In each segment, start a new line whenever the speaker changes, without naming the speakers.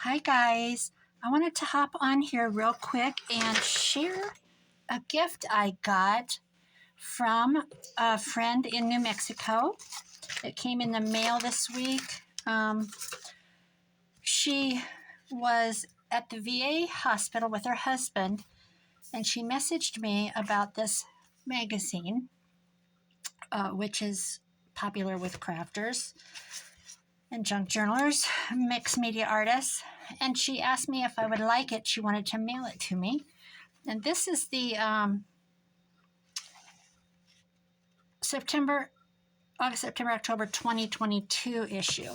Hi guys, I wanted to hop on here real quick and share a gift I got from a friend in New Mexico. It came in the mail this week. She was at the VA hospital with her husband, and she messaged me about this magazine, which is popular with crafters and junk journalers, mixed media artists, and she asked me if I would like it. She wanted to mail it to me. And this is the August, September, October 2022 issue.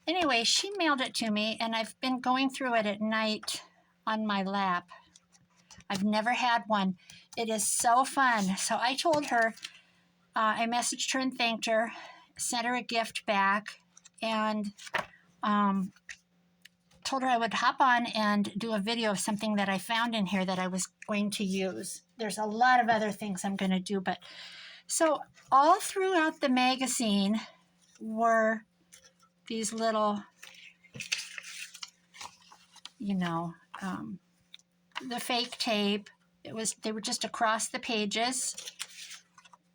Anyway, she mailed it to me, and I've been going through it at night on my lap. I've never had one. It is so fun. So I told her, I messaged her and thanked her, sent her a gift back, and told her I would hop on and do a video of something that I found in here that I was going to use. There's a lot of other things I'm going to do, but so all throughout the magazine were these little, the fake tape. They were just across the pages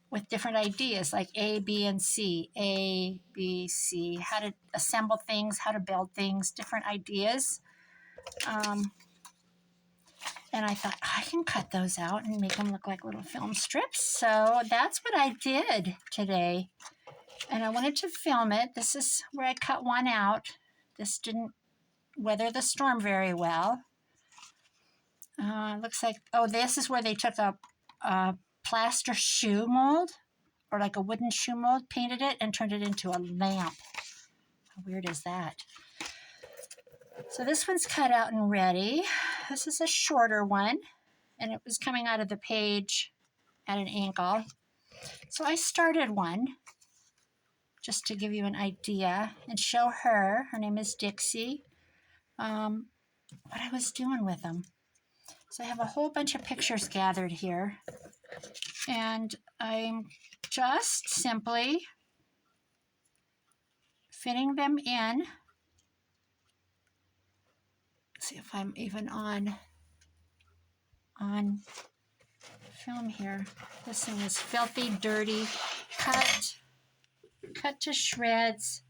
with different ideas like A, B, and C, A, B, C, how to assemble things, how to build things, different ideas. And I thought, I can cut those out and make them look like little film strips. So that's what I did today. And I wanted to film it. This is where I cut one out. This didn't weather the storm very well. Looks like, this is where they took a plaster shoe mold, or like a wooden shoe mold, painted it, and turned it into a lamp. How weird is that? So this one's cut out and ready. This is a shorter one, and it was coming out of the page at an angle. So I started one just to give you an idea and show her name is Dixie, what I was doing with them. So I have a whole bunch of pictures gathered here, and I'm just simply fitting them in. Let's see if I'm even on film here. This thing is filthy, dirty, cut to shreds.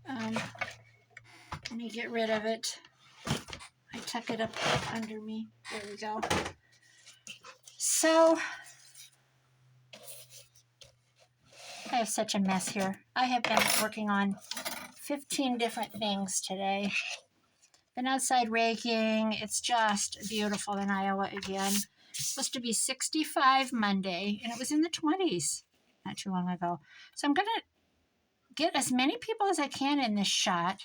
Let me get rid of it. I tuck it up under me. There we go. So I have such a mess here. I have been working on 15 different things today. Been outside raking. It's just beautiful in Iowa again. It's supposed to be 65 Monday, and it was in the 20s not too long ago. So I'm going to get as many people as I can in this shot.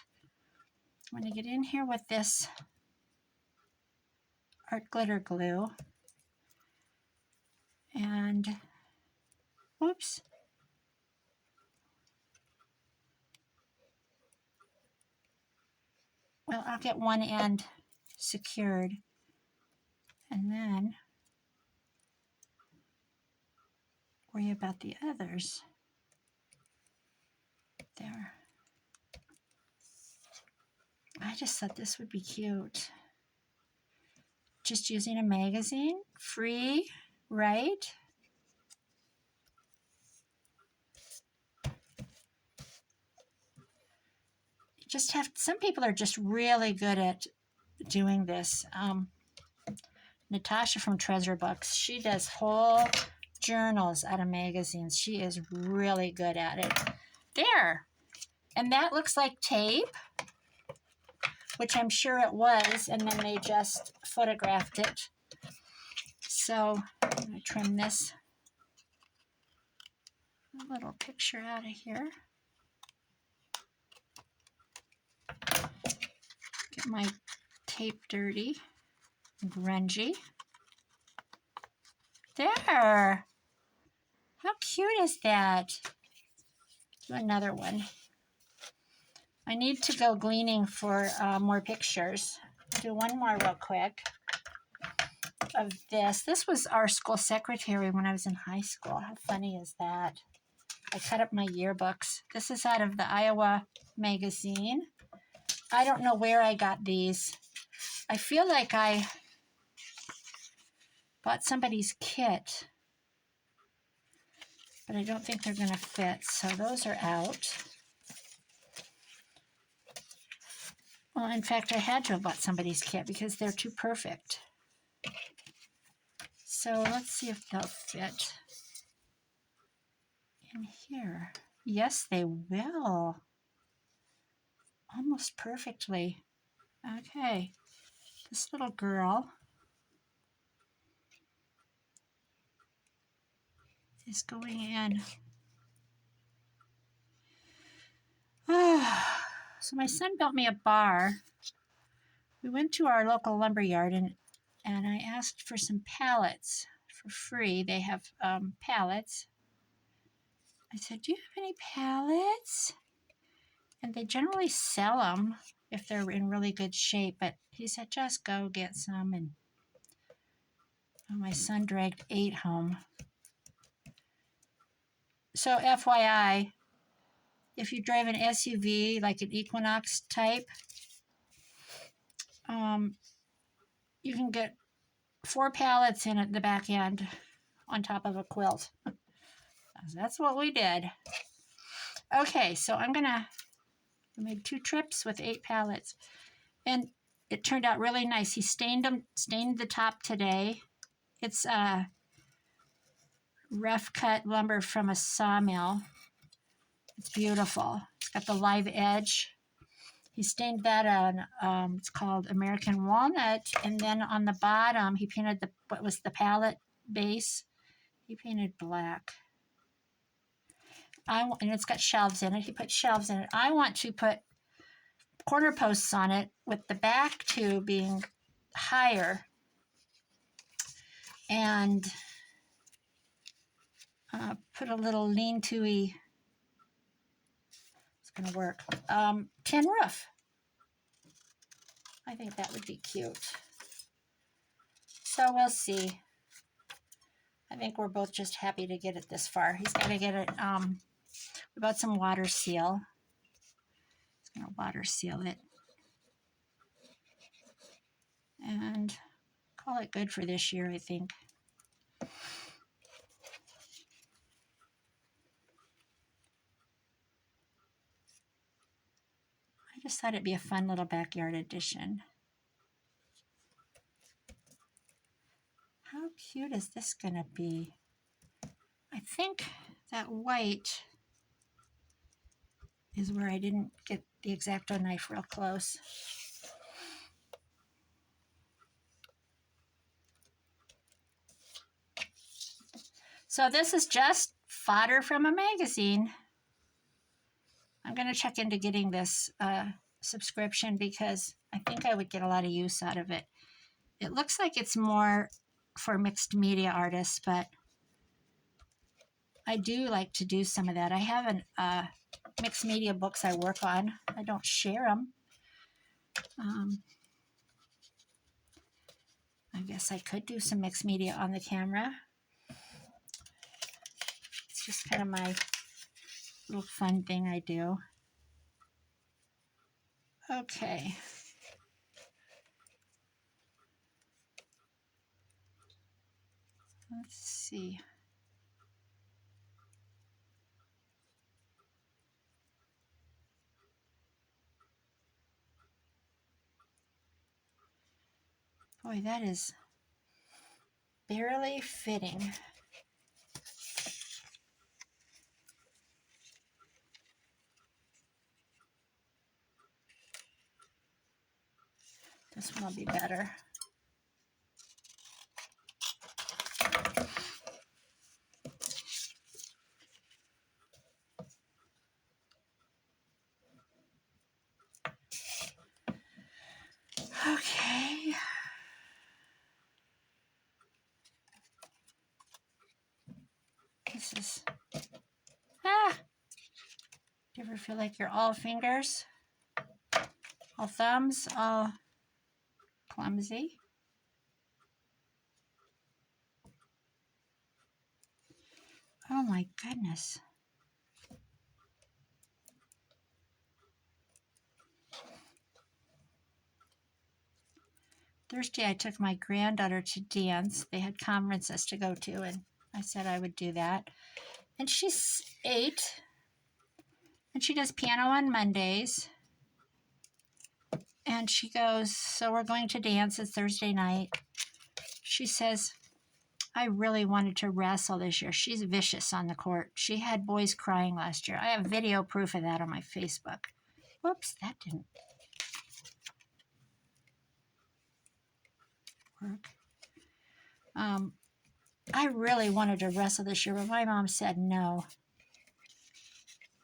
I'm going to get in here with this art glitter glue. And, whoops. Well, I'll get one end secured. And then worry about the others. There. I just thought this would be cute. Just using a magazine, free, right? You just have, some people are just really good at doing this. Natasha from Treasure Books, she does whole journals out of magazines. She is really good at it. There. And that looks like tape, which I'm sure it was, and then they just photographed it. So I'm going to trim this little picture out of here. Get my tape dirty, grungy. There. How cute is that? Do another one. I need to go gleaning for more pictures. I'll do one more real quick of this. This was our school secretary when I was in high school. How funny is that? I cut up my yearbooks. This is out of the Iowa magazine. I don't know where I got these. I feel like I bought somebody's kit, but I don't think they're going to fit. So those are out. Well, in fact, I had to have bought somebody's kit because they're too perfect. So let's see if they'll fit in here. Yes, they will. Almost perfectly. Okay. This little girl is going in. So my son built me a bar. We went to our local lumber yard and I asked for some pallets for free. They have pallets. I said, do you have any pallets? And they generally sell them if they're in really good shape. But he said, just go get some. And my son dragged 8 home. So FYI, if you drive an SUV, like an Equinox type, you can get 4 pallets in at the back end on top of a quilt. That's what we did. Okay, so I made 2 trips with 8 pallets. And it turned out really nice. He stained the top today. It's rough cut lumber from a sawmill. It's beautiful. It's got the live edge. He stained that on, it's called American Walnut. And then on the bottom, he painted what was the pallet base. He painted black. And it's got shelves in it. He put shelves in it. I want to put corner posts on it with the back two being higher. And put a little lean-to-y, it's going to work, tin roof. I think that would be cute. So we'll see. I think we're both just happy to get it this far. He's got to get it, we bought some water seal. He's going to water seal it. And call it good for this year, I think. I just thought it'd be a fun little backyard addition. How cute is this going to be? I think that white is where I didn't get the X-Acto knife real close. So this is just fodder from a magazine. I'm going to check into getting this subscription because I think I would get a lot of use out of it. It looks like it's more for mixed media artists, but I do like to do some of that. I have mixed media books I work on. I don't share them. I guess I could do some mixed media on the camera. It's just kind of my little fun thing I do. Okay. Let's see. Boy, that is barely fitting. This one will be better. Okay. This is, do you ever feel like you're all fingers, all thumbs, all clumsy? Oh my goodness. Thursday I took my granddaughter to dance. They had conferences to go to, and I said I would do that. And she's 8, and she does piano on Mondays. And she goes, so we're going to dance. It's Thursday night. She says, I really wanted to wrestle this year. She's vicious on the court. She had boys crying last year. I have video proof of that on my Facebook. Whoops, that didn't work. I really wanted to wrestle this year, but my mom said no.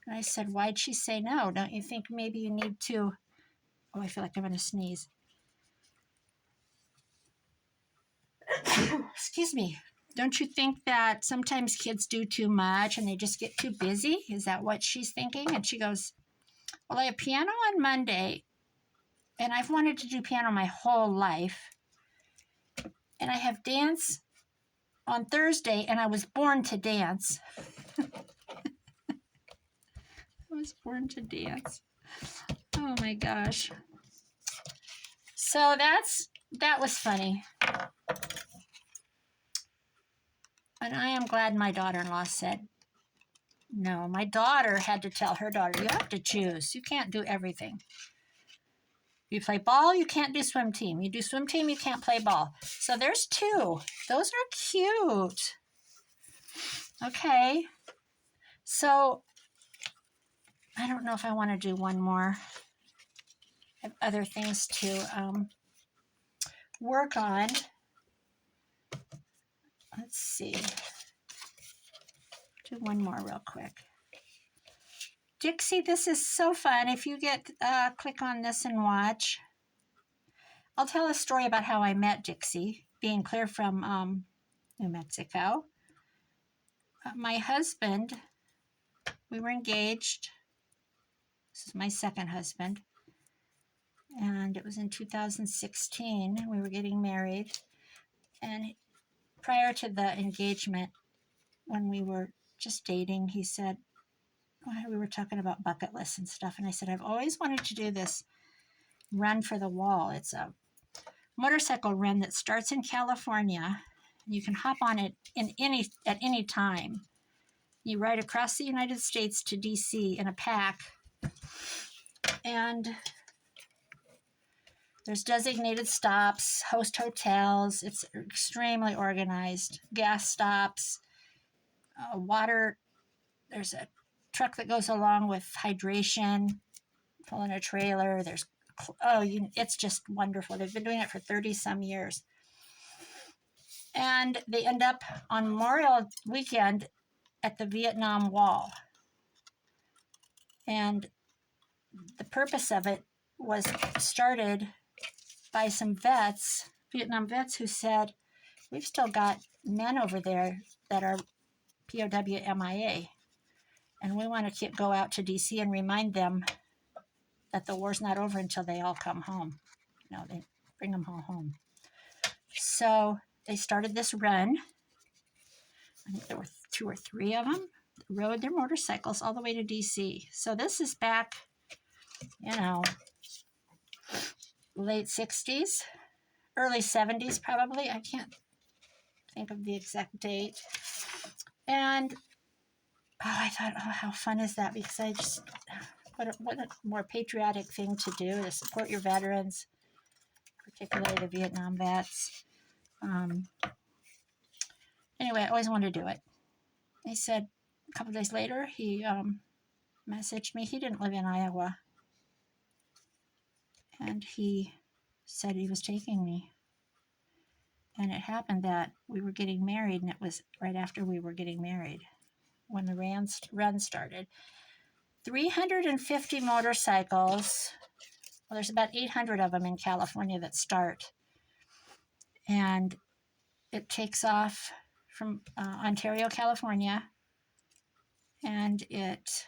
And I said, why'd she say no? Don't you think maybe you need to... Oh, I feel like I'm going to sneeze. Excuse me. Don't you think that sometimes kids do too much and they just get too busy? Is that what she's thinking? And she goes, well, I have piano on Monday, and I've wanted to do piano my whole life. And I have dance on Thursday, and I was born to dance. I was born to dance. Oh my gosh. So that was funny. And I am glad my daughter-in-law said no. My daughter had to tell her daughter, you have to choose. You can't do everything. You play ball, you can't do swim team. You do swim team, you can't play ball. So there's 2. Those are cute. Okay. So I don't know if I want to do one more. I have other things to work on. Let's see. Do one more real quick. Dixie, this is so fun. If you get, click on this and watch. I'll tell a story about how I met Dixie, being clear from New Mexico. My husband, we were engaged. This is my second husband. And it was in 2016. We were getting married. And prior to the engagement, when we were just dating, he said, we were talking about bucket lists and stuff. And I said, I've always wanted to do this run for the wall. It's a motorcycle run that starts in California. You can hop on it at any time. You ride across the United States to DC in a pack. And there's designated stops, host hotels. It's extremely organized. Gas stops, water. There's a truck that goes along with hydration, pulling a trailer. It's just wonderful. They've been doing it for 30 some years. And they end up on Memorial Weekend at the Vietnam Wall. And the purpose of it was started by some vets, Vietnam vets, who said, we've still got men over there that are POW MIA. And we want to go out to DC and remind them that the war's not over until they all come home. They bring them all home. So they started this run. I think there were 2 or 3 of them. Rode their motorcycles all the way to DC. So this is back, late 60s, early 70s probably. I can't think of the exact date. And I thought, how fun is that? Because I just, what a more patriotic thing to do, to support your veterans, particularly the Vietnam vets. Anyway, I always wanted to do it. He said, a couple days later, he messaged me. He didn't live in Iowa. And he said he was taking me. And it happened that we were getting married, and it was right after we were getting married when the run started. 350 motorcycles. Well, there's about 800 of them in California that start. And it takes off from Ontario, California, and it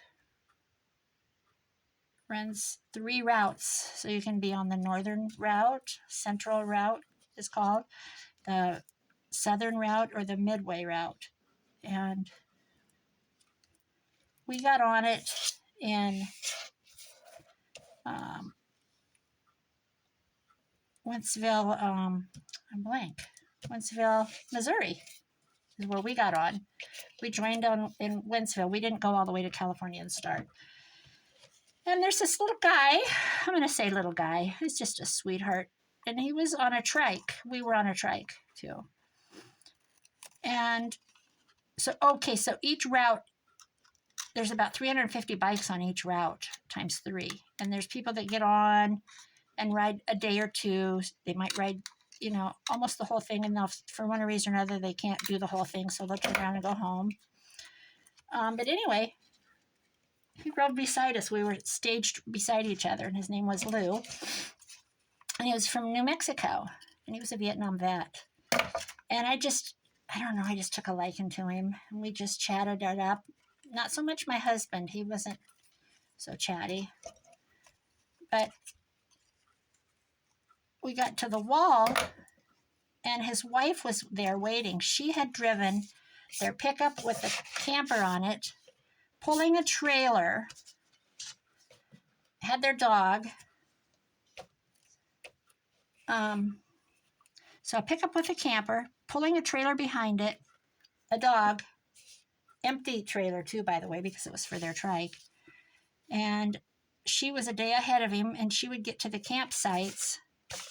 runs 3 routes. So you can be on the northern route, central route is called, the southern route, or the midway route. And we got on it in Wentzville, I'm blank. Wentzville, Missouri is where we got on. We joined on in Wentzville. We didn't go all the way to California and start. And there's this little guy, I'm going to say little guy, he's just a sweetheart. And he was on a trike. We were on a trike too. And so, okay, so each route, there's about 350 bikes on each route times 3. And there's people that get on and ride a day or two. They might ride, almost the whole thing. And for one reason or another, they can't do the whole thing. So they'll turn around and go home. But anyway, he rode beside us. We were staged beside each other, and his name was Lou. And he was from New Mexico, and he was a Vietnam vet. And I just took a liking to him, and we just chatted it up. Not so much my husband. He wasn't so chatty. But we got to the wall, and his wife was there waiting. She had driven their pickup with a camper on it, pulling a trailer, had their dog. So a pickup with a camper, pulling a trailer behind it, a dog, empty trailer too, by the way, because it was for their trike. And she was a day ahead of him, and she would get to the campsites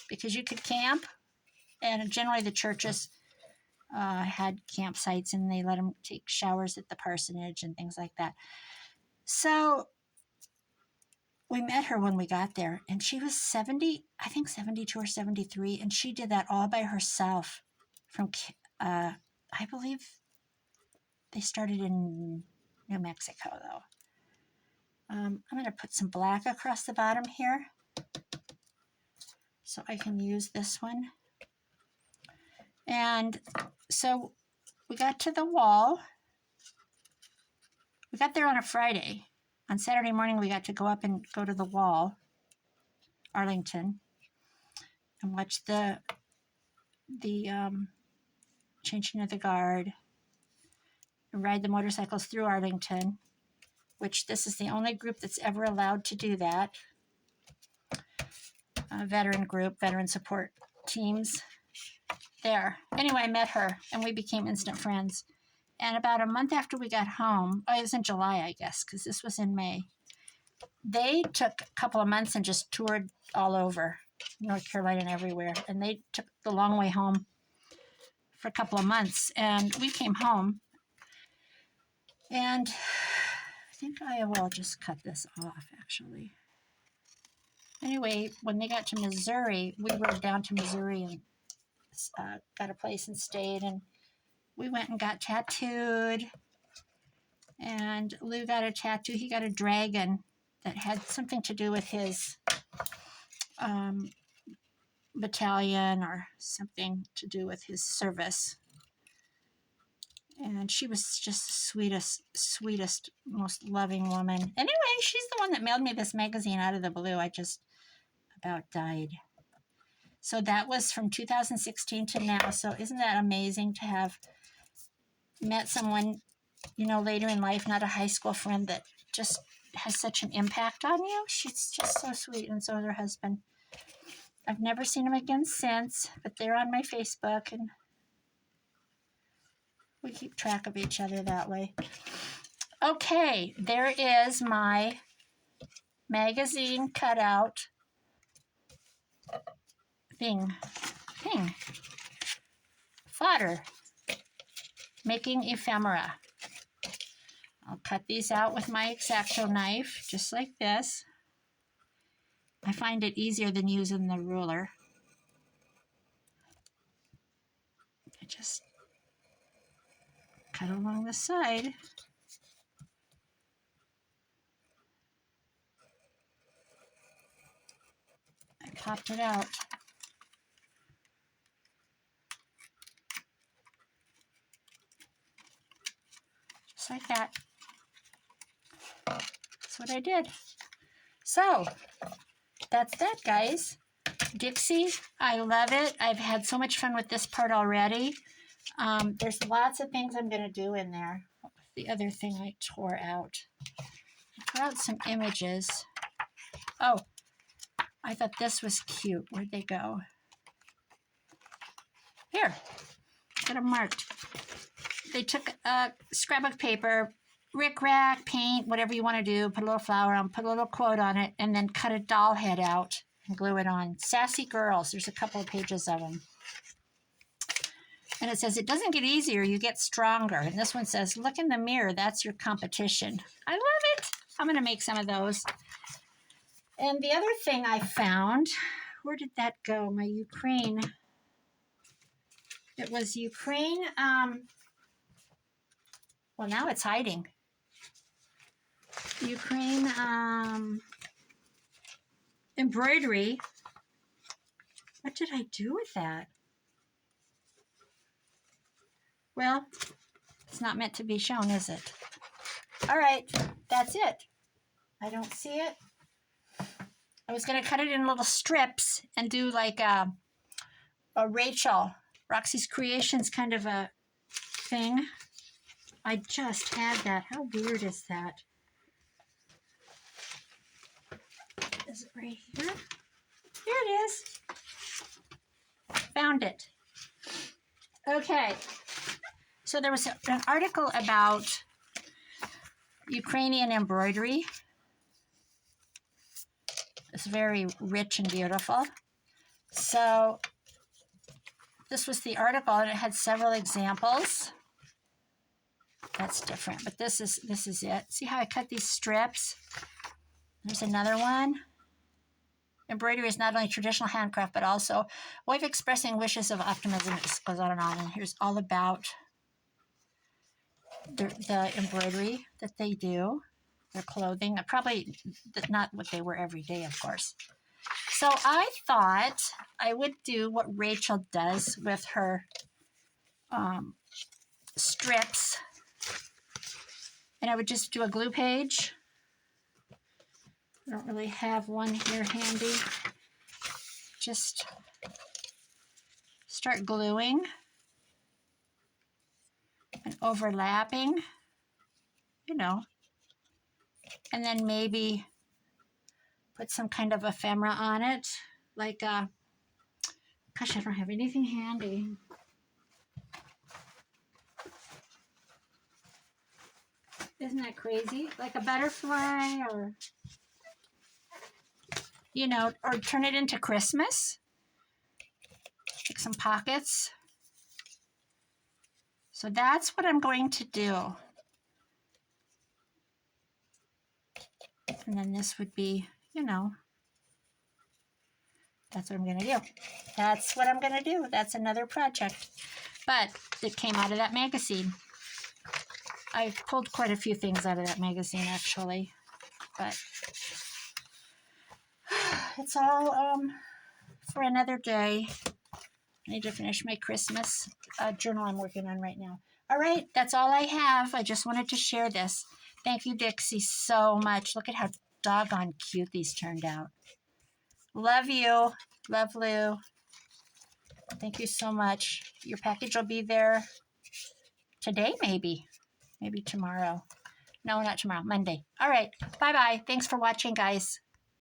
because you could camp, and generally the churches had campsites, and they let them take showers at the parsonage and things like that. So we met her when we got there, and she was 70, I think 72 or 73, and she did that all by herself from, I believe they started in New Mexico, though. I'm going to put some black across the bottom here so I can use this one. And so we got to the wall. We got there on a Friday. On Saturday morning, we got to go up and go to the wall, Arlington, and watch the changing of the guard, and ride the motorcycles through Arlington, which this is the only group that's ever allowed to do that. Veteran group, veteran support teams there. Anyway, I met her, and we became instant friends. And about a month after we got home, it was in July, I guess, because this was in May, they took a couple of months and just toured all over North Carolina and everywhere. And they took the long way home for a couple of months. And we came home. And I think I will just cut this off, actually. Anyway, when they got to Missouri, we rode down to Missouri and got a place and stayed. And we went and got tattooed. And Lou got a tattoo. He got a dragon that had something to do with his battalion or something to do with his service. And she was just the sweetest, most loving woman. Anyway, she's the one that mailed me this magazine out of the blue. I just about died. So that was from 2016 to now. So isn't that amazing to have met someone, later in life, not a high school friend, that just has such an impact on you? She's just so sweet, and so is her husband. I've never seen them again since, but they're on my Facebook, and we keep track of each other that way. Okay, there is my magazine cutout thing. Fodder. Making ephemera. I'll cut these out with my X-Acto knife, just like this. I find it easier than using the ruler. I just cut along the side. I popped it out. Just like that. That's what I did. So, that's that, guys. Dixie, I love it. I've had so much fun with this part already. There's lots of things I'm going to do in there. What was the other thing I tore out? I tore out some images. Oh, I thought this was cute. Where'd they go? Here, got them marked. They took a scrapbook paper, rickrack, paint, whatever you want to do, put a little flower on, put a little quote on it, and then cut a doll head out and glue it on. Sassy girls. There's a couple of pages of them. And it says, it doesn't get easier, you get stronger. And this one says, look in the mirror, that's your competition. I love it. I'm going to make some of those. And the other thing I found, where did that go? My Ukraine. It was Ukraine. Well, now it's hiding. Ukraine embroidery. What did I do with that? Well, it's not meant to be shown, is it? All right, that's it. I don't see it. I was going to cut it in little strips and do like a Rachel, Roxy's Creations kind of a thing. I just had that. How weird is that? Is it right here? Here it is. Found it. Okay. So there was an article about Ukrainian embroidery. It's very rich and beautiful. So this was the article, and it had several examples. That's different, but this is it. See how I cut these strips? There's another one. Embroidery is not only traditional handcraft, but also a way of expressing wishes of optimism. It just goes on. And here's all about the embroidery that they do, their clothing. Probably not what they wear every day, of course. So I thought I would do what Rachel does with her strips. And I would just do a glue page. I don't really have one here handy. Just start gluing and overlapping, you know, and then maybe put some kind of ephemera on it, like gosh, I don't have anything handy. Isn't that crazy? Like a butterfly, or you know, or turn it into Christmas. Make some pockets. So that's what I'm going to do. And then this would be, you know, that's what I'm going to do. That's what I'm going to do. That's another project. But it came out of that magazine. I pulled quite a few things out of that magazine, actually. But it's all for another day. I need to finish my Christmas journal I'm working on right now. All right, that's all I have. I just wanted to share this. Thank you, Dixie, so much. Look at how doggone cute these turned out. Love you. Love Lou. Thank you so much. Your package will be there today, maybe. Maybe tomorrow. No, not tomorrow. Monday. All right. Bye-bye. Thanks for watching, guys.